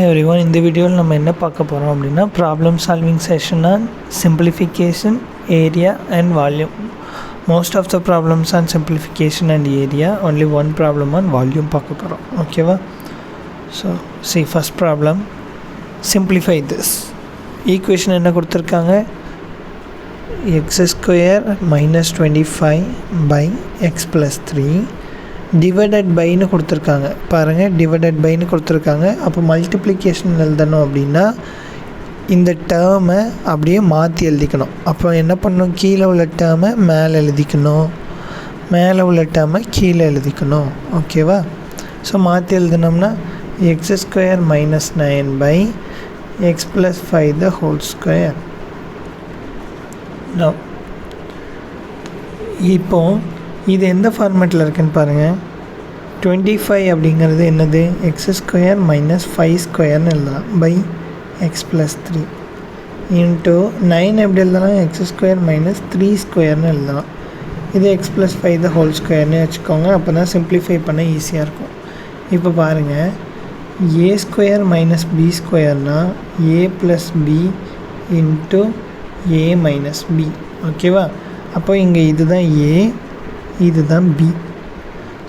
everyone, இந்த வீடியோவில் நம்ம என்ன பார்க்க போகிறோம் அப்படின்னா problem solving session on simplification, area and volume. Most of the problems on simplification and area, only one problem on volume பார்க்க போகிறோம். ஓகேவா? So first problem, simplify this. Equation என்ன கொடுத்துருக்காங்க? x² - 25 by x + 3 டிவைடட் பைன்னு கொடுத்துருக்காங்க. பாருங்கள், divided பைன்னு கொடுத்துருக்காங்க. அப்போ multiplication எழுதணும் அப்படின்னா இந்த டேர்மை அப்படியே மாற்றி எழுதிக்கணும். அப்போ என்ன பண்ணணும்? கீழே உள்ள டேர்மை மேலே எழுதிக்கணும், மேலே உள்ள டேர்மை கீழே எழுதிக்கணும். ஓகேவா? ஸோ மாற்றி எழுதினோம்னா x² - 9 by x + 5 the whole square. இப்போ இது எந்த ஃபார்மேட்டில் இருக்குதுன்னு பாருங்கள். 25 அப்படிங்கிறது என்னது? x² - 5² எழுதலாம் பை x + 3 இன்ட்டு 9 எப்படி எழுதலாம்? x² - 3² எழுதலாம். இது x + 5 the whole square வச்சுக்கோங்க. அப்போ தான் சிம்பிளிஃபை பண்ண ஈஸியாக இருக்கும். இப்போ பாருங்கள், a² - b² a + b into a - b. ஓகேவா? அப்போ இங்கே இதுதான் a, இதுதான் b.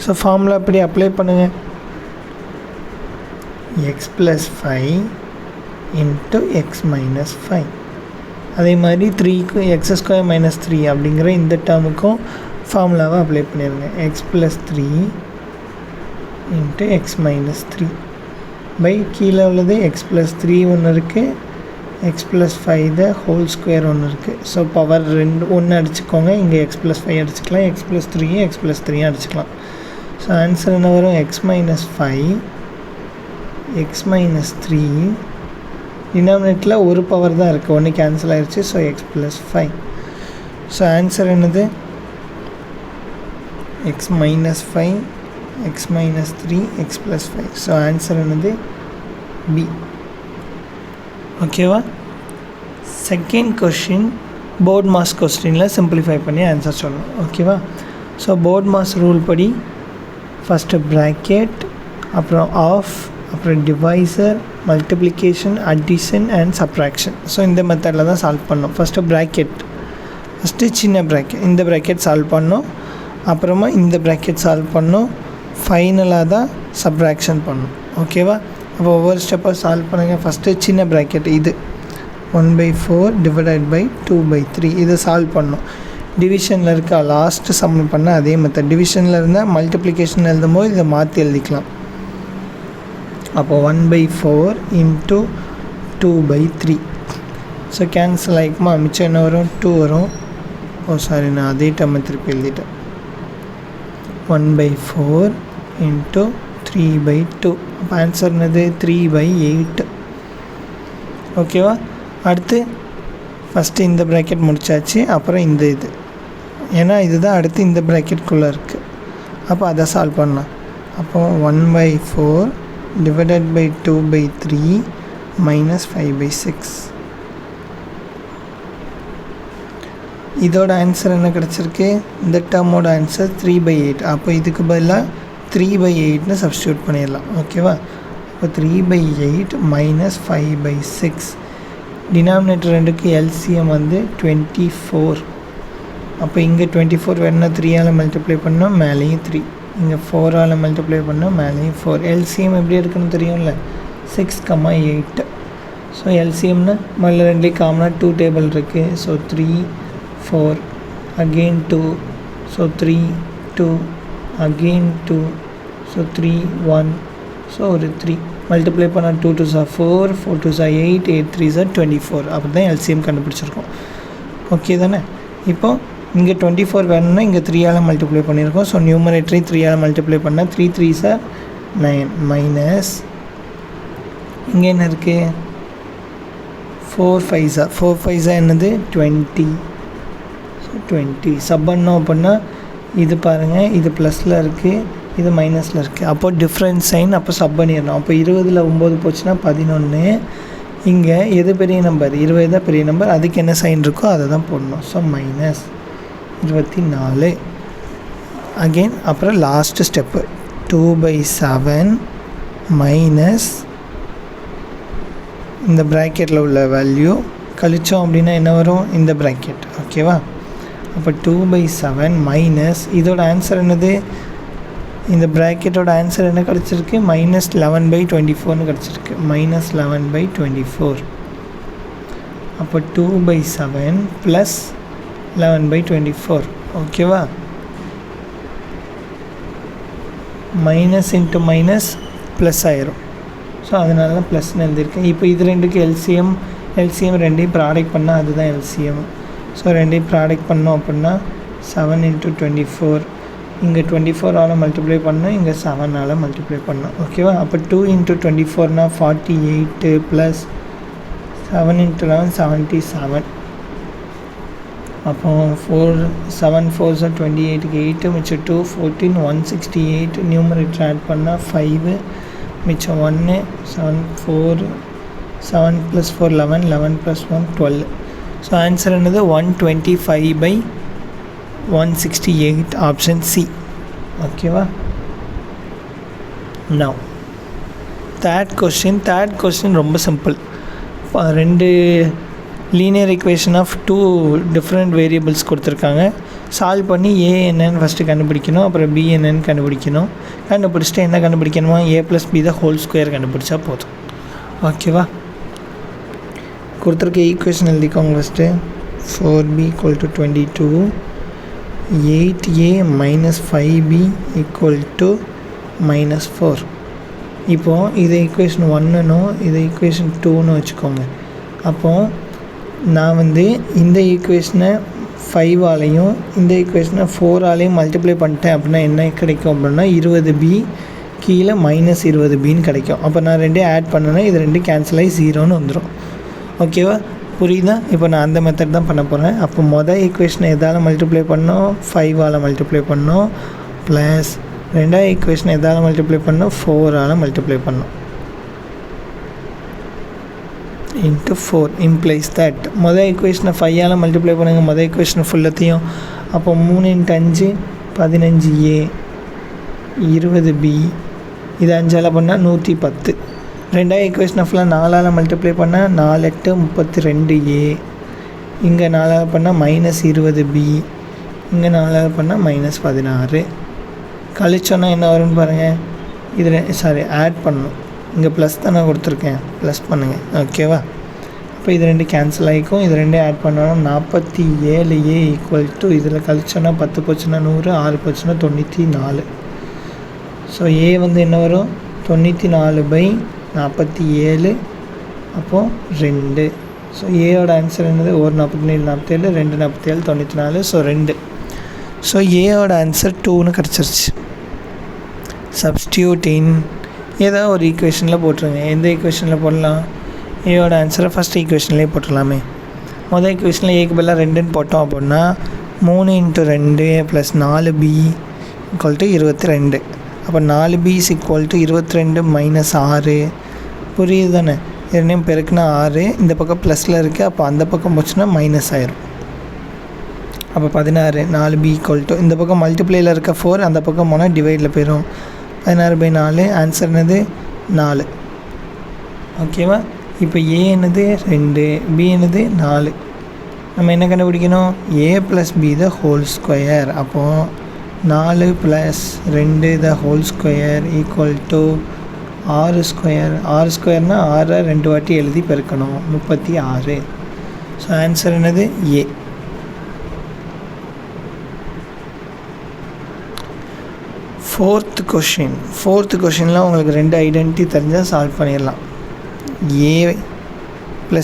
ஸோ ஃபார்முலா அப்படி அப்ளை பண்ணுங்கள். x + 5 into x - 5. அதே மாதிரி 3க்கு x² - 3 அப்படிங்கிற இந்த டேர்முக்கும் ஃபார்முலாவை அப்ளை பண்ணிடுங்க. x + 3 இன்ட்டு x - 3 பை கீழே உள்ளது x + 3 ஒன்று இருக்குது, x + 5 the whole square ஒன்று இருக்குது. ஸோ பவர் 2 ஒன்று அடிச்சுக்கோங்க. இங்கே x + 5 அடிச்சுக்கலாம், x + 3 x + 3 அடிச்சுக்கலாம். ஸோ ஆன்சர் என்ன வரும்? x - 5 x - 3 டினாமினேட்டில் ஒரு பவர் தான் இருக்குது, ஒன்று கேன்சல் ஆகிடுச்சு. So x + 5. ஸோ ஆன்சர் என்னது? x - 5 x - 3 x + 5. So answer என்னது? b. ஓகேவா? செகண்ட் கொஸ்டின் போர்ட் மாஸ் கொஸ்டினில் சிம்பிளிஃபை பண்ணி ஆன்சர் சொல்லணும். ஓகேவா? ஸோ போர்ட் மாஸ் ரூல் படி ஃபஸ்ட்டு ப்ராக்கெட், அப்புறம் ஆஃப், அப்புறம் divisor, multiplication, addition and subtraction. So இந்த மெத்தடில் தான் சால்வ் பண்ணணும். ஃபஸ்ட்டு ப்ராக்கெட், ஃபஸ்ட்டு சின்ன ப்ராக்கெட், இந்த ப்ராக்கெட் சால்வ் பண்ணணும், அப்புறமா இந்த ப்ராக்கெட் சால்வ் பண்ணணும், ஃபைனலாக தான் சப்ராக்ஷன் பண்ணணும். ஓகேவா? அப்போ ஒவ்வொரு ஸ்டெப்பாக சால்வ் பண்ணுங்கள். ஃபஸ்ட்டு சின்ன ப்ராக்கெட், இது 1/4 டிவைடட் பை 2/3 இதை சால்வ் பண்ணணும். டிவிஷனில் இருக்க லாஸ்ட்டு சம் பண்ண அதே மெத்தட். டிவிஷனில் இருந்தால் மல்டிப்ளிகேஷன் எழுதும்போது இதை மாற்றி எழுதிக்கலாம். அப்போ 1/4 இன்ட்டு 2/3. So cancel ஆகிக்குமா? மிச்சம் என்ன வரும்? 2 வரும். சாரி, நான் அதே டைம் திருப்பி எழுதிட்டேன். 1/4 இன்ட்டு 3/2. அப்போ ஆன்சர் என்னது? 3/8. ஓகேவா? அடுத்து ஃபஸ்ட்டு இந்த ப்ராக்கெட் முடித்தாச்சு, அப்புறம் இந்த இது, ஏன்னா இதுதான் அடுத்து இந்த ப்ராக்கெட்குள்ளே இருக்குது. அப்போ அதை சால்வ் பண்ணலாம். அப்போ 1/4 டிவைடட் பை 2/3 - 5/6. இதோட ஆன்சர் என்ன கிடச்சிருக்கு? இந்த டேர்மோட ஆன்சர் 3/8. அப்போ இதுக்கு பதிலாக 3/8ன்னு சப்ஸ்டியூட் பண்ணிடலாம். ஓகேவா? இப்போ 3/8 - 5/6. டினாமினேட்டர் ரெண்டுக்கு எல்சிஎம் வந்து 24. அப்போ இங்கே 24 வேணுன்னா 3ஆல் மல்டிப்ளை பண்ணோம், மேலேயும் 3. இங்கே 4ஆல் மல்டிப்ளை பண்ணோம், மேலேயும் 4. எல்சிஎம் எப்படி இருக்குன்னு தெரியும்ல, 6,8. ஸோ எல்சிஎம்னா மல்ல ரெண்டுலேயும் காமனாக 2 டேபிள் இருக்குது. So 3 4 again 2. So 3 2 again 2. So 3 1. So ஒரு 3 மல்டிப்ளை பண்ணால் 2 2s are 4, 4 2s are 8, 8 3s are 24. அப்படி தான் எல்சிஎம் கண்டுபிடிச்சிருக்கோம். ஓகே தானே? இப்போது இங்கே 24 வேணும்னா இங்கே 3ஆல் மல்டிப்ளை பண்ணியிருக்கோம். ஸோ நியூமரேட்டரி 3ஆல் மல்டிப்ளை பண்ணால் 3 3s are 9 மைனஸ் இங்கே என்ன இருக்குது? 4 5s are என்னது? 20. ஸோ 20 சப் பண்ணோம் அப்படின்னா இது பாருங்கள், இது ப்ளஸில் இருக்குது, இது மைனஸில் இருக்குது. அப்போது டிஃப்ரென்ஸ் சைன், அப்போ சப் பண்ணிடணும். அப்போ 20ல் 9 போச்சுன்னா 11. இங்கே எது பெரிய நம்பர்? 20 தான் பெரிய நம்பர். அதுக்கு என்ன சைன் இருக்கோ அதை தான் போடணும். ஸோ -24. அகெயின் அப்புறம் லாஸ்ட்டு ஸ்டெப்பு 2/7 - இந்த ப்ராக்கெட்டில் உள்ள வேல்யூ கழிச்சோம் அப்படின்னா என்ன வரும், இந்த ப்ராக்கெட். ஓகேவா? அப்போ 2/7 மைனஸ் இதோட ஆன்சர் என்னது, இந்த ப்ராக்கெட்டோட ஆன்சர் என்ன கிடச்சிருக்கு, -11/24 கிடச்சிருக்கு. -11/24. அப்போ 2/7 ப்ளஸ் 11/24. ஓகேவா? மைனஸ் இன்ட்டு மைனஸ் ப்ளஸ் ஆயிரும். ஸோ அதனால தான் ப்ளஸ்ன்னு எழுதியிருக்கேன். இப்போ இது ரெண்டுக்கு எல்சிஎம் ரெண்டையும் ப்ராடக்ட் பண்ணால் அதுதான் எல்சிஎம். ஸோ ரெண்டையும் ப்ராடக்ட் பண்ணோம் அப்படின்னா 7 × 24. இங்கே 24ஆல் மல்டிப்ளை பண்ணோம், இங்கே 7ஆல் மல்டிப்ளை பண்ணோம். ஓகேவா? அப்போ 2 × 24 48 ப்ளஸ் 7 × 11 77. அப்போ 7 4s 28, 8 மிச்சம் 2 14 168. நியூமரேட்டர் ஆட் பண்ணால் 5 மிச்சம் 1 7 4 7 + 4 11 11 + 1 12. ஸோ ஆன்சர் என்னது 125/168 ஆப்ஷன் சி. ஓகேவா? நவ் தேர்ட் கொஸ்டின் ரொம்ப simple. 2 linear equation of 2 different variables கொடுத்துருக்காங்க. சால்வ் பண்ணி ஏ என்னன்னு ஃபஸ்ட்டு கண்டுபிடிக்கணும், அப்புறம் பி என்னன்னு கண்டுபிடிக்கணும். கண்டுபிடிச்சிட்டு என்ன கண்டுபிடிக்கணுமா, a + b ஹோல் ஸ்கொயர் கண்டுபிடிச்சா போதும். ஓகேவா? கொடுத்துருக்க ஈக்குவேஷன் எழுதிக்கோங்க ஃபஸ்ட்டு. 4b = 22, 8a - 5b = -4. இப்போது இது ஈக்குவேஷன் 1னும் இது ஈக்குவேஷன் 2ன்னு வச்சுக்கோங்க. அப்போது நான் இந்த ஈக்குவேஷனை 5ஆலையும் இந்த ஈக்குவேஷனை 4ஆலையும் மல்டிப்ளை பண்ணிட்டேன் அப்படின்னா என்ன கிடைக்கும் அப்படின்னா 20b கீழே -20bன்னு கிடைக்கும். அப்போ நான் ரெண்டையும் ஆட் பண்ணேன்னா இது ரெண்டும் கேன்சல் ஆகி 0ன்னு வந்துடும். ஓகேவா? புரியுதா? இப்போ நான் அந்த மெத்தட் தான் பண்ண போகிறேன். அப்போ மொதல் ஈக்குவேஷனை எதால் மல்டிப்ளை பண்ணோம், 5ஆல் மல்டிப்ளை பண்ணோம், ப்ளஸ் ரெண்டாவது ஈக்குவேஷனை எதால் மல்டிப்ளை பண்ணோம், 4ஆல் மல்டிப்ளை பண்ணோம். into 4 implies that மொதல் ஈக்குவேஷனை 5ஆல் மல்டிப்ளை பண்ணுங்கள், மொதல் ஈக்குவேஷனை ஃபுல்லத்தையும். அப்போ 3 × 5 15a 20b, இது 5ஆல் பண்ணால் 110. ரெண்டாவது ஈக்குவேஷனை ஃபுல்லாக 4ஆல் மல்டிப்ளை பண்ணால் 4 × 8 32a, இங்கே 4ஆல் பண்ணால் -20b, இங்கே 4ஆல் பண்ணால் -16. கழிச்சோன்னா என்ன வரும்னு பாருங்கள். இதில் ஆட் பண்ணணும். இங்கே ப்ளஸ் தானே கொடுத்துருக்கேன், ப்ளஸ் பண்ணுங்கள். ஓகேவா? அப்போ இது ரெண்டு கேன்சல் ஆகிக்கும். இது ரெண்டும் ஆட் பண்ணோன்னா 47a = இதில் கழிச்சோன்னா 10 போச்சுன்னா 100, 6 போச்சுன்னா 94. ஸோ ஏ என்ன வரும், 94/47. அப்போது 2. ஸோ ஏயோட ஆன்சர் என்னது, 1 47 47, 2 47 94. ஸோ 2. ஸோ ஏயோட ஆன்சர் 2ன்னு கிடச்சிருச்சு. சப்ஸ்டியூட் இன் ஏதாவது ஒரு ஈக்குவேஷனில் போட்டுருங்க. எந்த ஈக்குவேஷனில் போடலாம், ஏயோட ஆன்சரை ஃபஸ்ட் ஈக்குவேஷன்லேயே போட்டுடலாமே. மொதல் ஈக்குவேஷனில் ஏக்கு பதிலாக 2ன்னு போட்டோம் அப்படின்னா 3 × 2 + 4b = 22. அப்போ 4b = 22 - 6. புரியுது தானே? இரண்டையும் பெருக்குனா 6, இந்த பக்கம் ப்ளஸில் இருக்குது. அப்போ அந்த பக்கம் போச்சுன்னா மைனஸ் ஆயிரும். அப்போ 16. 4b = இந்த பக்கம் மல்டிப்ளையில் இருக்க 4, அந்த பக்கம் போனால் டிவைடில் போயிடும். 16/4. ஆன்சர் என்னது, 4. ஓகேவா? இப்போ ஏ என்னது 2, பி என்னது 4. நம்ம என்ன கண்டுபிடிக்கணும், a + b ஹோல் ஸ்கொயர். அப்போது 4 + 2 ஹோல் ஸ்கொயர் = 6 ஸ்கொயர். 6 ஸ்கொயர்னால் 6 2 வாட்டி எழுதி பெருக்கணும், 36. ஸோ ஆன்சர் என்னது, ஏ. ஃபோர்த் கொஷினில் உங்களுக்கு 2 ஐடென்டிட்டி தெரிஞ்சால் சால்வ் பண்ணிடலாம். a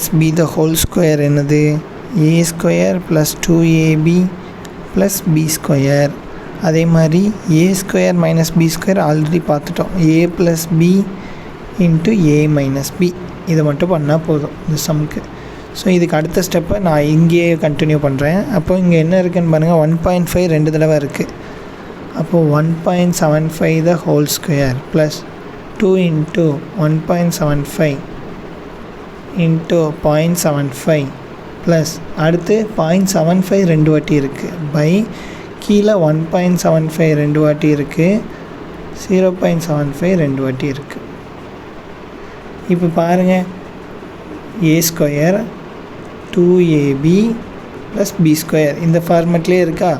+ b ஹோல் ஸ்கொயர் என்னது, a² + 2ab + b². அதே மாதிரி a² - b² ஆல்ரெடி பார்த்துட்டோம். a + b × a - b இதை மட்டும் பண்ணால் போதும் இந்த சம்முக்கு. ஸோ இதுக்கு அடுத்த ஸ்டெப்பை நான் இங்கேயே கண்டினியூ பண்ணுறேன். அப்போ இங்கே என்ன இருக்குதுன்னு பாருங்கள், 1.5 2 தடவை இருக்குது. அப்போது 1.75 ஹோல் ஸ்கொயர் ப்ளஸ் 2 × 1.75 × 0.75 ப்ளஸ் அடுத்து 0.75 2 வாட்டி இருக்குது பை கீழே 1.75 2 வாட்டி இருக்குது, 0.75 2 வாட்டி இருக்குது. இப்போ பாருங்கள், a square 2ab plus b square இந்த ஃபார்மேட்லேயே இருக்கா?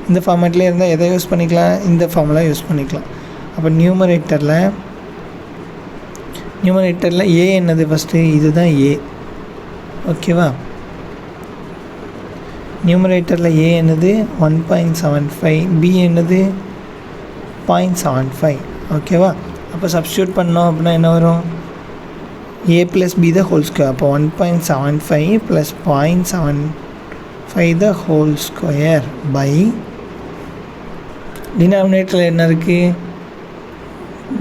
இந்த ஃபார்மேட்லேயே இருந்தால் எதை யூஸ் பண்ணிக்கலாம்? இந்த ஃபார்முலா யூஸ் பண்ணிக்கலாம். அப்போ நியூமரேட்டரில் a என்னது ஃபஸ்ட்டு? இதுதான் a. ஓகேவா? நியூமரேட்டரில் a என்னது 1.75, b என்னது 0.75. ஓகேவா? அப்போ சப்ஸ்டியூட் பண்ணோம் அப்படின்னா என்ன வரும்? a + b the whole square. அப்போ 1.75 + 0.75 the whole square by டினாமினேட்டரில் என்ன இருக்குது?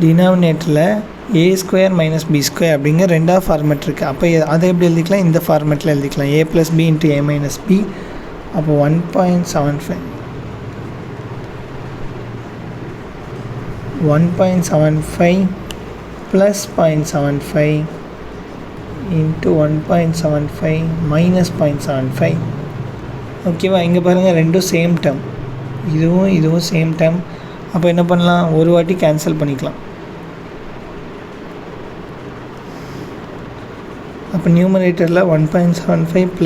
டினாமினேட்டரில் a ஸ்கொயர் - b ஸ்கொயர் அப்படிங்கிற ரெண்டாவது ஃபார்மேட் இருக்குது. அப்போ அதை எப்படி எழுதிக்கலாம்? இந்த ஃபார்மேட்டில் எழுதிக்கலாம். a + b × a - b. அப்போ 1.75 + 0.75 into 1.75 minus 0.75. ஓகேவா? இங்கே பாருங்கள், ரெண்டும் சேம் டேர்ம். இதுவும் சேம் டேர்ம். அப்போ என்ன பண்ணலாம்? ஒரு வாட்டி கேன்சல் பண்ணிக்கலாம். அப்போ நியூமரேட்டரில் 1.75 +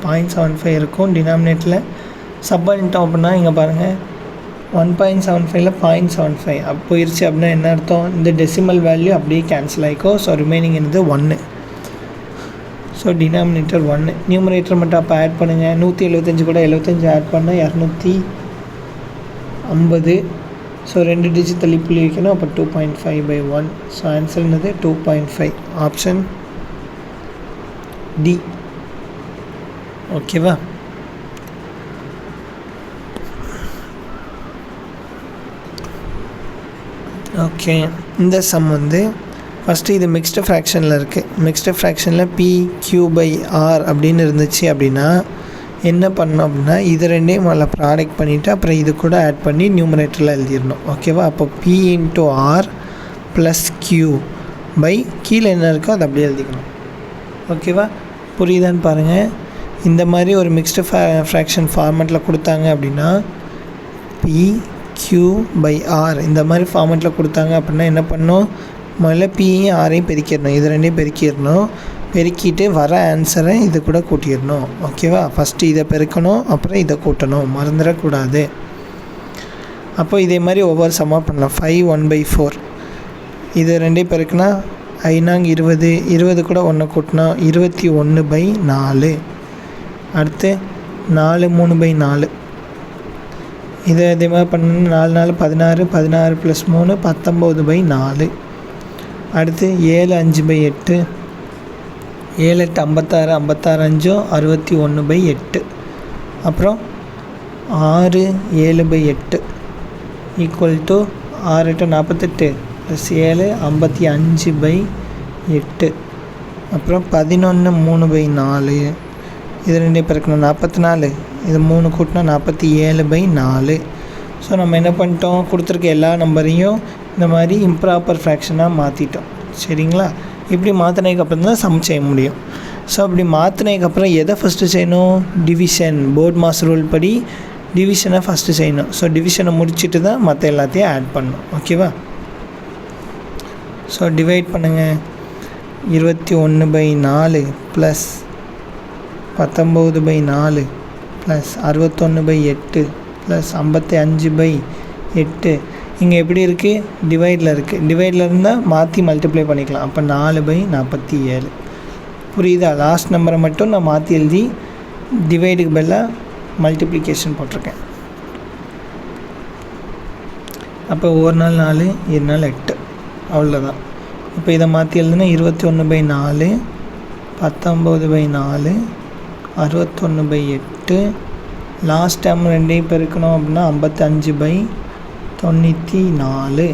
0.75 இருக்கும். டினாமினேட்டரில் சப் பண்ணிட்டோம் அப்படின்னா இங்கே பாருங்கள் 1.75ல் 0.75 அப்போ போயிடுச்சு. அப்படின்னா என்ன அர்த்தம்? இந்த டெசிமல் வேல்யூ அப்படியே கேன்சல் ஆகிக்கும். ஸோ ரிமைனிங் என்னது 1. So denominator 1. நியூமரேட்டர் மட்டும் அப்போ ஆட் பண்ணுங்கள். 175 கூட 75 ஆட் பண்ணால் 250. ஸோ 2 டிஜிட் தள்ளி புள்ளி வைக்கணும். அப்போ 2.5/1. ஸோ ஆன்சர் என்னது 2.5. Option D. ஓகேவா? ஓகே, இந்த சம் வந்து ஃபஸ்ட்டு இது மிக்ஸ்டு ஃப்ராக்ஷனில் இருக்குது. மிக்ஸ்டு ஃப்ராக்ஷனில் PQ/R அப்படின்னு இருந்துச்சு அப்படின்னா என்ன பண்ணணும் அப்படின்னா இது ரெண்டையும் முதல்ல ப்ராடக்ட் பண்ணிவிட்டு அப்புறம் இது கூட ஆட் பண்ணி நியூமரேட்டரில் எழுதிடணும். ஓகேவா? அப்போ P × R + Q கீழே என்ன இருக்கோ அதை அப்படியே எழுதிக்கணும். ஓகேவா? புரியுதான்னு பாருங்கள். இந்த மாதிரி ஒரு மிக்ஸ்டு ஃப்ராக்ஷன் ஃபார்மேட்டில் கொடுத்தாங்க அப்படின்னா PQ/R இந்த மாதிரி ஃபார்மேட்டில் கொடுத்தாங்க அப்படின்னா என்ன பண்ணணும்? முதல்ல Pயும் Rயும் பெருக்கிடணும். இது ரெண்டையும் பெருக்கிடணும். பெருக்கிட்டு வர ஆன்சரை இது கூட கூட்டிடணும். ஓகேவா? ஃபஸ்ட்டு இதை பெருக்கணும், அப்புறம் இதை கூட்டணும், மறந்துடக்கூடாது. அப்போ இதே மாதிரி ஒவ்வொரு சம்மாக பண்ணலாம். 5 1/4 இது ரெண்டையும் பெருக்குனா 5 20, 20 கூட 1 கூட்டினா 21/4. அடுத்து 4 3/4 இதை இதே மாதிரி பண்ணணும். 4 4 16, 16 + 3 19/4. அடுத்து 7 5/8, 7 8 56, 56 5 61/8. அப்புறம் 6 7/8 = 6 8 48 + 7 55/8. அப்புறம் 11 3/4 இது ரெண்டையும் பெருக்கணும். 44, இது 3 கூட்டினா 47/4. ஸோ நம்ம என்ன பண்ணிட்டோம்? கொடுத்துருக்க எல்லா நம்பரையும் இந்த மாதிரி இம்ப்ராப்பர் ஃப்ராக்ஷனாக மாற்றிட்டோம். சரிங்களா? இப்படி மாற்றினதுக்கப்புறம் தான் சம் செய்ய முடியும். ஸோ அப்படி மாற்றினதுக்கப்புறம் எதை ஃபஸ்ட்டு செய்யணும்? டிவிஷன். போர்ட் மாஸ் ரூல் படி டிவிஷனை ஃபஸ்ட்டு செய்யணும். ஸோ டிவிஷனை முடிச்சுட்டு தான் மற்ற எல்லாத்தையும் ஆட் பண்ணணும். ஓகேவா? ஸோ டிவைட் பண்ணுங்கள். 21/4 + 19/4 + 61/8 + 55/8. இங்கே எப்படி இருக்குது? டிவைடில் இருக்குது. டிவைடில் இருந்தால் மாற்றி மல்டிப்ளை பண்ணிக்கலாம். அப்போ 4/47. புரியுதா? லாஸ்ட் நம்பரை மட்டும் நான் மாற்றி எழுதி டிவைடுக்கு பதிலாக மல்டிப்ளிகேஷன் போட்டிருக்கேன். அப்போ ஒரு நாள் 4, 2 நாள் 8, அவ்வளோதான். இப்போ இதை மாற்றி எழுதுனா 21/4 19/4 61/8. லாஸ்ட் டைம் ரெண்டையும் பெருக்கணும் அப்படின்னா 55/94.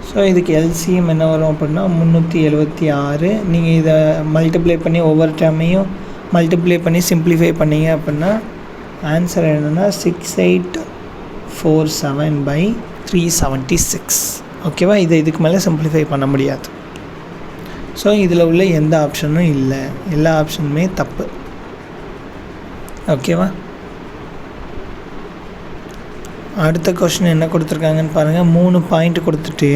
ஸோ இதுக்கு எல்சிஎம் என்ன வரும் அப்படின்னா 376. நீங்கள் இதை மல்டிப்ளை பண்ணி ஒவ்வொரு டைமையும் மல்டிப்ளை பண்ணி சிம்ப்ளிஃபை பண்ணிங்க அப்படின்னா ஆன்சர் என்னென்னா 6847/376. ஓகேவா? இதுக்கு மேலே சிம்ப்ளிஃபை பண்ண முடியாது. ஸோ இதில் உள்ள எந்த ஆப்ஷனும் இல்லை, எல்லா ஆப்ஷனுமே தப்பு. ஓகேவா? அடுத்த கொஷின் என்ன கொடுத்துருக்காங்கன்னு பாருங்கள். 3 பாயிண்ட் கொடுத்துட்டு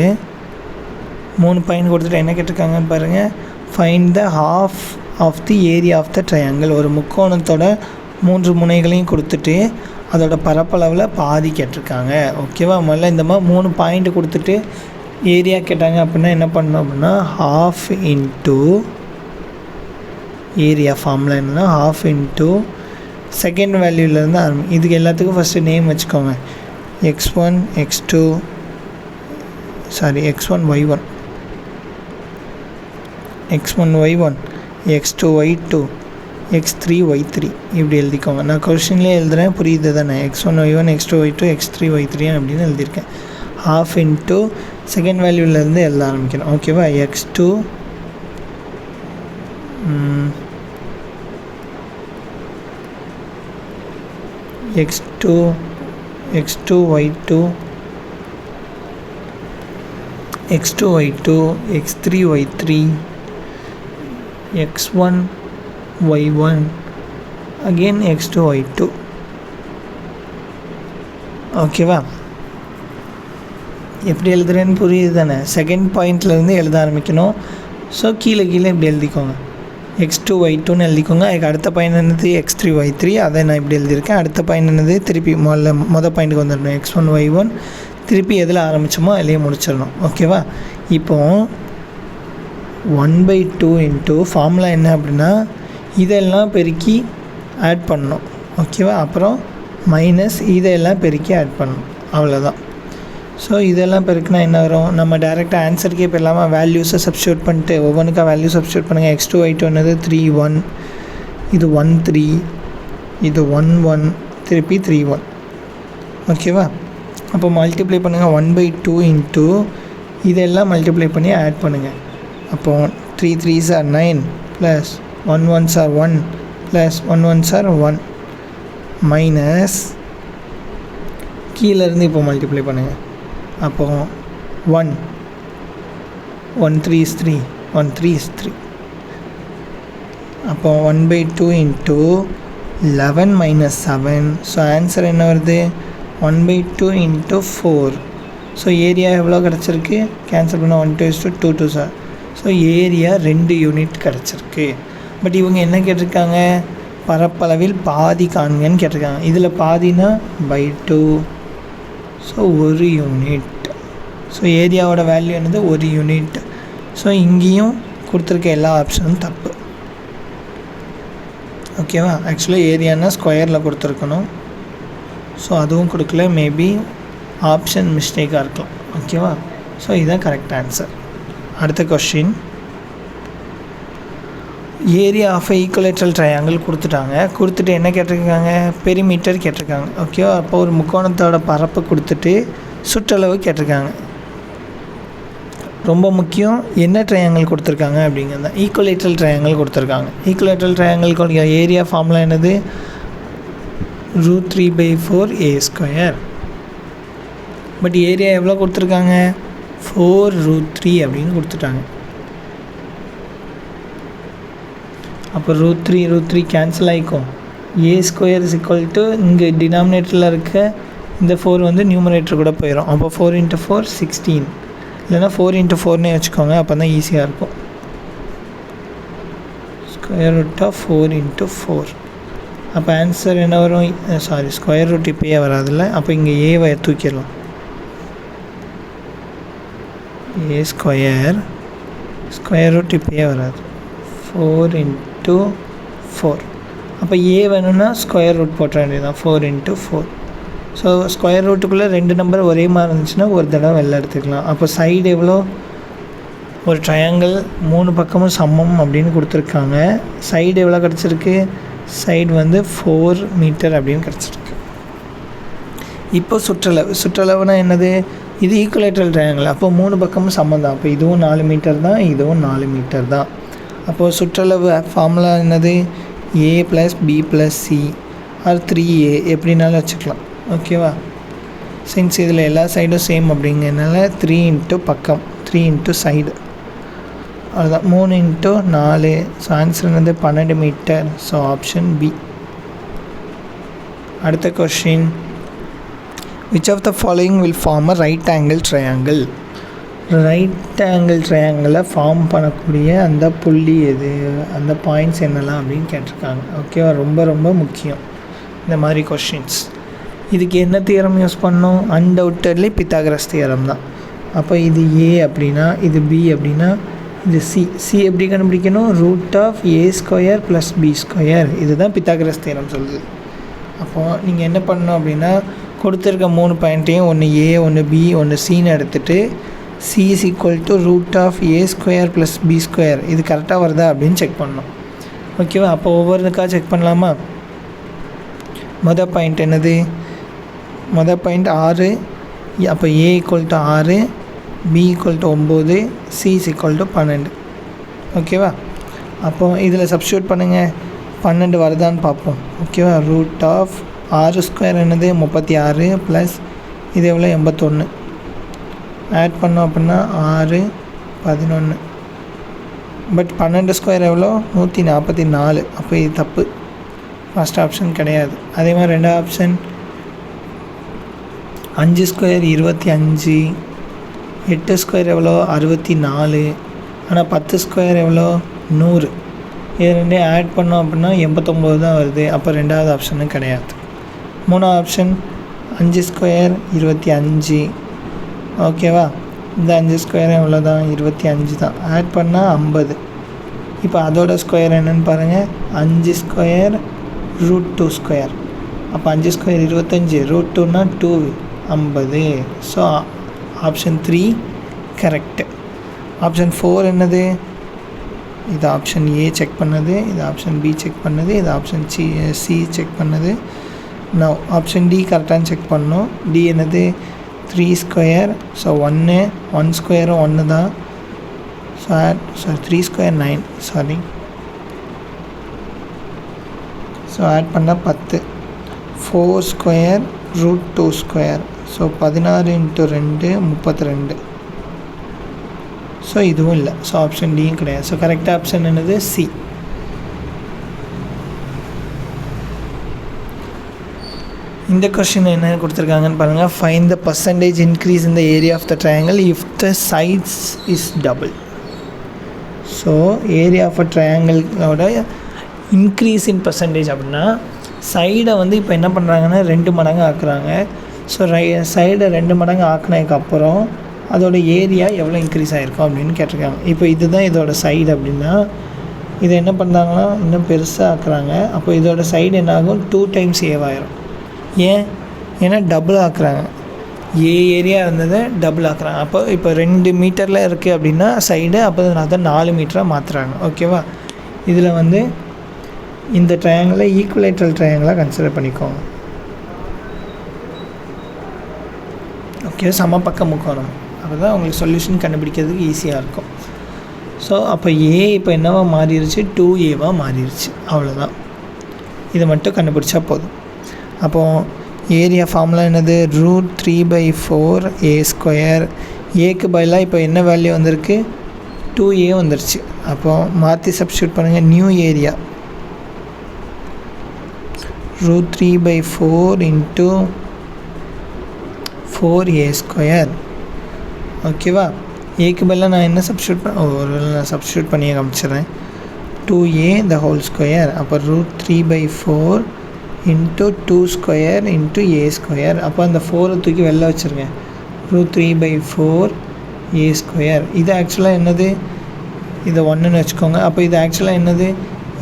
என்ன கேட்டிருக்காங்கன்னு பாருங்கள். Find the half of the area of the triangle. ஒரு முக்கோணத்தோட 3 முனைகளையும் கொடுத்துட்டு அதோட பரப்பளவில் பாதி கேட்டிருக்காங்க. ஓகேவா? முதல்ல இந்த மாதிரி 3 பாயிண்ட் கொடுத்துட்டு ஏரியா கேட்டாங்க அப்படின்னா என்ன பண்ணணும் அப்படின்னா half இன்ட்டு ஏரியா ஃபார்முலா என்னன்னா half இன்ட்டு செகண்ட் வேல்யூலேருந்து இதுக்கு எல்லாத்துக்கும் ஃபஸ்ட்டு நேம் வச்சுக்கோங்க. x1 x2 x1 y1 x1 y1 x2 y2 x3 y3 இப்படி எழுதிக்கோங்க. நான் கொஷின்லேயே எழுதுகிறேன், புரியுது தானே? x1 y1 x2 y2 x3 y3 அப்படின்னு எழுதியிருக்கேன். half இன்ட்டு செகண்ட் வேல்யூலேருந்து எழுத ஆரம்பிக்கணும். ஓகேவா? x2 y2 x2 y2 x3 y3 x1 y1 again x2 y2. ஓகேவா? எப்படி எழுதுறேன்னு புரியுது தானே? செகண்ட் பாயிண்ட்லேருந்து எழுத ஆரம்பிக்கணும். ஸோ கீழே இப்படி எழுதிக்கோங்க. x2 y2ன்னு எழுதிக்கோங்க. அதுக்கு அடுத்த பாயிண்ட் என்னது x3 y3, அதை நான் இப்படி எழுதியிருக்கேன். அடுத்த பாயிண்ட் என்னது திருப்பி மொதல் பாயிண்ட்டுக்கு வந்துடணும். x1 y1 திருப்பி எதில் ஆரம்பித்தோமோ அதிலே முடிச்சிடணும். ஓகேவா? இப்போது 1/2 இன்ட்டு ஃபார்முலா என்ன அப்படின்னா இதெல்லாம் பெருக்கி ஆட் பண்ணணும். ஓகேவா? அப்புறம் மைனஸ் இதெல்லாம் பெருக்கி ஆட் பண்ணணும். அவ்வளோதான். ஸோ இதெல்லாம் பெருக்குனா என்ன வரும்? நம்ம டேரெக்டாக ஆன்சருக்கே இப்போ இல்லாமல் வேல்யூஸை சப்ஸ்டியூட் பண்ணிட்டு ஒவ்வொன்றுக்கா வேல்யூ சப்ஸ்டியூட் பண்ணுங்கள். x2 y2 என்னது 3 1, இது 1 3, இது 1 1, திருப்பி 3 1. ஓகேவா? அப்போ மல்டிப்ளை பண்ணுங்கள். 1/2 இன்ட்டு இதெல்லாம் மல்டிப்ளை பண்ணி ஆட் பண்ணுங்கள். அப்போது 3 3s are 9 plus 1 1s are 1 plus 1 1s are 1 minus கீழேருந்து இப்போ மல்டிப்ளை பண்ணுங்கள். அப்போது 1 1 3 is 3 1 3 is 3. அப்போது 1/2 இன்ட்டு 11 மைனஸ் 7. ஸோ ஆன்சர் என்ன வருது? 1/2 இன்ட்டு 4. ஸோ ஏரியா எவ்வளோ கிடச்சிருக்கு? கேன்சல் பண்ணால் 1 2 2 2 சார். ஸோ ஏரியா 2 யூனிட் கிடச்சிருக்கு. பட் இவங்க என்ன கேட்டிருக்காங்க? பரப்பளவில் பாதி காண்கன்னு கேட்டிருக்காங்க. இதில் பாதினா /2. So 1 unit. ஸோ ஏரியாவோட வேல்யூ என்னது? 1 யூனிட். ஸோ இங்கேயும் கொடுத்துருக்க எல்லா ஆப்ஷனும் தப்பு. ஓகேவா? ஆக்சுவலாக ஏரியானா ஸ்கொயரில் கொடுத்துருக்கணும். ஸோ அதுவும் கொடுக்கல. மேபி ஆப்ஷன் மிஸ்டேக்காக இருக்கலாம். ஓகேவா? ஸோ இதுதான் கரெக்ட் ஆன்சர். அடுத்த question, area of equilateral triangle கொடுத்துட்டு என்ன கேட்டிருக்காங்க? பெரிமீட்டர் கேட்டிருக்காங்க. ஓகேவா? அப்போ ஒரு முக்கோணத்தோட பரப்பு கொடுத்துட்டு சுற்றளவு கேட்டிருக்காங்க. ரொம்ப முக்கியம் என்ன ட்ரையாங்கிள் கொடுத்துருக்காங்க அப்படிங்கிறது. ஈக்குவலேட்ரல் ட்ரையாங்கிள் கொடுத்துருக்காங்க. ஈக்குவலேட்ரல் ட்ரையாங்கிள் ஏரியா ஃபார்முலா என்னது? √3/4a². பட் ஏரியா எவ்வளோ கொடுத்துருக்காங்க? 4√3 அப்படின்னு கொடுத்துட்டாங்க. அப்போ √3 கேன்சல் ஆகிக்கும். a² இங்கே டினாமினேட்டரில் இருக்க இந்த 4 வந்து நியூமரேட்டர் கூட போயிடும். அப்போ 4 × 4 16, இல்லைனா 4 × 4னே வச்சுக்கோங்க. அப்போ தான் ஈஸியாக இருக்கும். √4 × 4. அப்போ ஆன்சர் என்ன வரும்? ஸ்கொயர் ரூட் இப்போயே வராதில்ல. அப்போ இங்கே ஏவை தூக்கிடலாம். ஸ்கொயர் ரூட் இப்போயே வராது. 4 × 4. அப்போ ஏ வேணும்னா ஸ்கொயர் ரூட் போட்ட வேண்டியதுதான். 4 × 4. ஸோ ஸ்கொயர் ரூட்டுக்குள்ளே 2 நம்பர் ஒரே மாதிரி இருந்துச்சுன்னா ஒரு தடவை வெளில எடுத்துக்கலாம். அப்போ சைடு எவ்வளோ? ஒரு ட்ரையாங்கிள் 3 பக்கமும் சமம் அப்படின்னு கொடுத்துருக்காங்க. சைடு எவ்வளோ கிடச்சிருக்கு? சைடு வந்து 4 மீட்டர் அப்படின்னு கிடச்சிருக்கு. இப்போ சுற்றளவுனா என்னது? இது ஈக்குவலேட்ரல் ட்ரையாங்கிள். அப்போ 3 பக்கமும் சமம் தான். அப்போ இதுவும் 4 மீட்டர் தான், இதுவும் 4 மீட்டர் தான். அப்போது சுற்றளவு ஃபார்முலா என்னது? a + b + c R 3a எப்படினாலும் வச்சுக்கலாம். ஓகேவா? சின்ஸ் இதில் எல்லா சைடும் சேம் அப்படிங்கிறதுனால 3 × பக்கம், 3 × சைடு, அதுதான் 3 × 4. ஸோ ஆன்சர் என்னது? 12 மீட்டர். So option B. அடுத்த question, which of the following will form a right angle triangle? Right angle ட்ரையாங்கிளை ஃபார்ம் பண்ணக்கூடிய அந்த புள்ளி எது, அந்த பாயிண்ட்ஸ் என்னெல்லாம் அப்படின்னு கேட்டிருக்காங்க. ஓகேவா, ரொம்ப ரொம்ப முக்கியம் இந்த மாதிரி கொஷின்ஸ். இதுக்கு என்ன தியரம் யூஸ் பண்ணோம்? அன்டவுட்டட்லி பித்தாகரஸ் தியரம் தான். அப்போ இது ஏ அப்படின்னா இது பி அப்படின்னா இது சி எப்படி கண்டுபிடிக்கணும்? √a² + b². இதுதான் பித்தாகரஸ் தியரம் சொல்லுது. அப்போது நீங்கள் என்ன பண்ணணும் அப்படின்னா கொடுத்துருக்க 3 பாயிண்ட்டையும் ஒன்று ஏ, ஒன்று பி, ஒன்று சின்னு எடுத்துகிட்டு c = √a² + b². இது கரெக்டாக வருதா அப்படின்னு செக் பண்ணணும். ஓகேவா, அப்போ ஒவ்வொருக்கா செக் பண்ணலாமா? மொதல் பாயிண்ட் என்னது? மொதல் பாயிண்ட் 6. அப்போ a = 6, b = 9, c = 12. ஓகேவா, அப்போது இதில் சப்ஸ்டியூட் பண்ணுங்கள், 12 வருதான்னு பார்ப்போம். ஓகேவா, √6² என்னது? 36 ப்ளஸ் இது எவ்வளோ? 81. ஆட் பண்ணோம் அப்படின்னா 6, 11. பட் 12² எவ்வளோ? 144. அப்போ இது தப்பு, ஃபஸ்ட் ஆப்ஷன் கிடையாது. அதே மாதிரி ரெண்டாவது ஆப்ஷன் 5² 25, 8² எவ்வளோ? 64. ஆனால் 10² எவ்வளோ? 100. இது ரெண்டையும் ஆட் பண்ணோம் அப்படின்னா 89 தான் வருது. அப்போ ரெண்டாவது ஆப்ஷனும் கிடையாது. மூணாவது ஆப்ஷன் 5² 25. ஓகேவா, இந்த 5² எவ்வளோ தான்? 25 தான். ஆட் பண்ணால் 50. இப்போ அதோட ஸ்கொயர் என்னென்னு பாருங்கள், 5² √2². அப்போ 5² 25, √2னா 2, 50. So option 3 correct. ஆப்ஷன் 4 என்னது? இது ஆப்ஷன் ஏ செக் பண்ணது, இது ஆப்ஷன் பி செக் பண்ணது, இது ஆப்ஷன் சி செக் பண்ணது. நான் ஆப்ஷன் டி கரெக்டானு செக் பண்ணோம். டி என்னது? 3². ஸோ 1² 1 தான். So 3² 9, sorry. ஸோ ஆட் பண்ணால் 10. 4² √2². ஸோ 16 × 2 32. ஸோ இதுவும் இல்லை. ஸோ ஆப்ஷன் டியும் கிடையாது. ஸோ கரெக்டாக ஆப்ஷன் என்னது? சி. இந்த கொஸ்டின் என்ன கொடுத்துருக்காங்கன்னு பாருங்கள். Find the percentage increase in the area of the triangle if the sides is double. So area of a ட்ரையாங்கிளோட இன்க்ரீஸ் இன் பர்சன்டேஜ் அப்படின்னா சைடை வந்து இப்போ என்ன பண்ணுறாங்கன்னா 2 மடங்கு ஆக்குறாங்க. ஸோ சைடை 2 மடங்கு ஆக்குனதுக்கப்புறம் அதோட ஏரியா எவ்வளோ இன்க்ரீஸ் ஆகிருக்கும் அப்படின்னு கேட்டிருக்காங்க. இப்போ இதுதான் இதோட சைடு அப்படின்னா இதை என்ன பண்ணுறாங்கன்னா இன்னும் பெருசாக ஆக்குறாங்க. அப்போ இதோட சைடு என்ன ஆகும்? 2 டைம்ஸ் ஏவாயிரும். ஏன்னா டபுள் ஆக்குறாங்க. ஏ ஏரியா இருந்ததை டபுள் ஆக்குறாங்க. அப்போ இப்போ 2 மீட்டரில் இருக்குது அப்படின்னா சைடு, அப்போ அதை 4 மீட்டராக மாற்றுறாங்க. ஓகேவா, இதில் வந்து இந்த ட்ரையாங்கிளை ஈக்குவலேட்ரல் ட்ரையாங்கிளாக கன்சிடர் பண்ணிக்கோங்க. ஓகே, சமபக்க முக்கோணம். அப்போ தான் உங்களுக்கு சொல்யூஷன் கண்டுபிடிக்கிறதுக்கு ஈஸியாக இருக்கும். ஸோ அப்போ ஏ இப்போ என்னவா மாறிடுச்சு? 2a மாறிடுச்சு. அவ்வளோதான், இதை மட்டும் கண்டுபிடிச்சா போதும். அப்போது ஏரியா ஃபார்முலா என்னது? √3/4a². ஏக்கு பதிலாக இப்போ என்ன வேல்யூ வந்திருக்கு? 2a வந்துருச்சு. அப்போது மாற்றி சப்ஸ்டியூட் பண்ணுங்கள். New area √3/4 × 4a². ஓகேவா, ஏக்கு பதிலாக நான் என்ன சப்ஸ்டியூட் பண்ணி காமிச்சிடுறேன். 2a². அப்போ √3/4 × 2² × a². அப்போ அந்த 4 தூக்கி வெளில வச்சுருங்க. √3/4 a². இது ஆக்சுவலாக என்னது? இதை 1ன்னு வச்சுக்கோங்க. அப்போ இது ஆக்சுவலாக என்னது?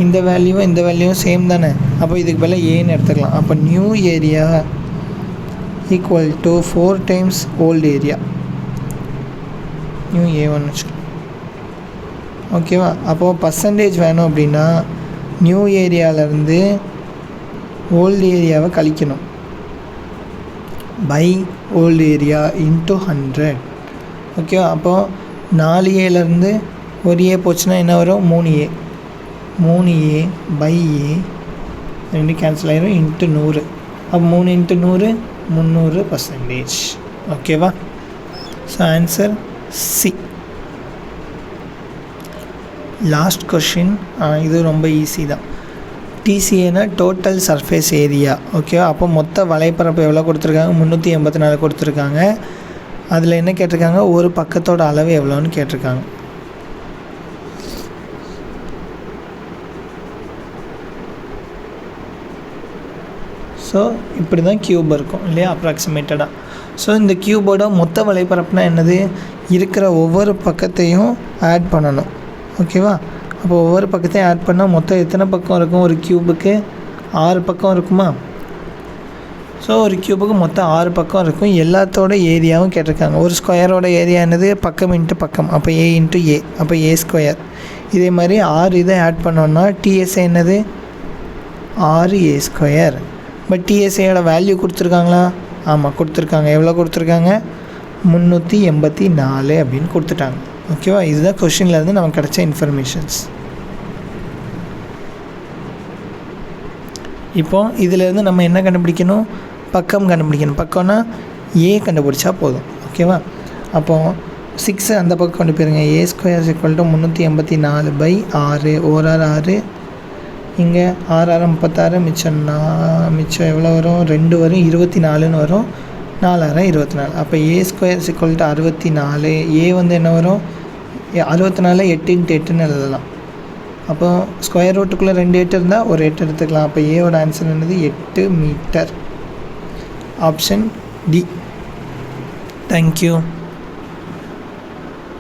இந்த வேல்யூவும் சேம் தானே. அப்போ இதுக்கு பதிலாக ஏன்னு எடுத்துக்கலாம். அப்போ new area equal to 4 times old area. New a1 வச்சுக்கலாம். ஓகேவா, அப்போது பர்சன்டேஜ் வேணும் அப்படின்னா நியூ ஏரியாவிலேருந்து ஓல்டு ஏரியாவை கழிக்கணும். By old area × 100. ஓகேவா, அப்போது 4a ஒரு ஏ போச்சுன்னா என்ன வரும்? 3a. 3a by A 2 cancel ஆகிரும். × 100. அப்போ 3 × 100 300%. ஓகேவா, so answer C. Last question, இது ரொம்ப ஈஸி தான். டிசிஏனா டோட்டல் சர்ஃபேஸ் ஏரியா. ஓகேவா, அப்போ மொத்த வலைப்பரப்பு எவ்வளோ கொடுத்துருக்காங்க? 384 கொடுத்துருக்காங்க. அதில் என்ன கேட்டிருக்காங்க, ஒரு பக்கத்தோட அளவு எவ்வளோன்னு கேட்டிருக்காங்க. ஸோ இப்படி தான் க்யூப் இருக்கும் இல்லையா, அப்ராக்சிமேட்டடாக. ஸோ இந்த க்யூபோட மொத்த வலைப்பரப்புனா என்னது, இருக்கிற ஒவ்வொரு பக்கத்தையும் ஆட் பண்ணணும். ஓகேவா? அப்போ ஒவ்வொரு பக்கத்தையும் ஆட் பண்ணால் மொத்தம் எத்தனை பக்கம் இருக்கும், ஒரு க்யூபுக்கு 6 பக்கம் இருக்குமா? ஸோ ஒரு க்யூபுக்கு மொத்தம் 6 பக்கம் இருக்கும். எல்லாத்தோட ஏரியாவும் கேட்டிருக்காங்க. ஒரு ஸ்கொயரோட ஏரியா என்னது, பக்கம் இன்ட்டு பக்கம், அப்போ ஏ இன்ட்டு ஏ, அப்போ ஏ ஸ்கொயர். இதே மாதிரி 6 இதை ஆட் பண்ணோன்னா டிஎஸ்ஏ என்னது 6a ஸ்கொயர். பட் டிஎஸ்ஏயோட வேல்யூ கொடுத்துருக்காங்களா? ஆமாம் கொடுத்துருக்காங்க. எவ்வளோ கொடுத்துருக்காங்க, 384 அப்படின்னு கொடுத்துட்டாங்க. ஓகேவா? இதுதான் கொஷின்லேருந்து நமக்கு கிடைச்ச இன்ஃபர்மேஷன்ஸ். இப்போது இதிலேருந்து நம்ம என்ன கண்டுபிடிக்கணும், பக்கம் கண்டுபிடிக்கணும். பக்கம்னா ஏ கண்டுபிடிச்சா போதும். ஓகேவா? அப்போது 6 அந்த பக்கம் கொண்டு போயிருங்க. ஏ ஸ்கொயர் = 384/6. ஓரார் 6, இங்கே 6 36, மிச்சம் எவ்வளோ வரும், 2 வரும், 24ன்னு வரும். 4 24. அப்போ ஏ ஸ்கொயர் = 64. ஏ வந்து என்ன வரும், 64 8 × 8ன்னு எழுதலாம். அப்போ ஸ்கொயர் ரூட்டுக்குள்ளே 2 8 இருந்தால் ஒரு 8 எடுத்துக்கலாம். அப்போ ஏவோட ஆன்சர் என்னது 8 மீட்டர். Option D. தேங்க்யூ.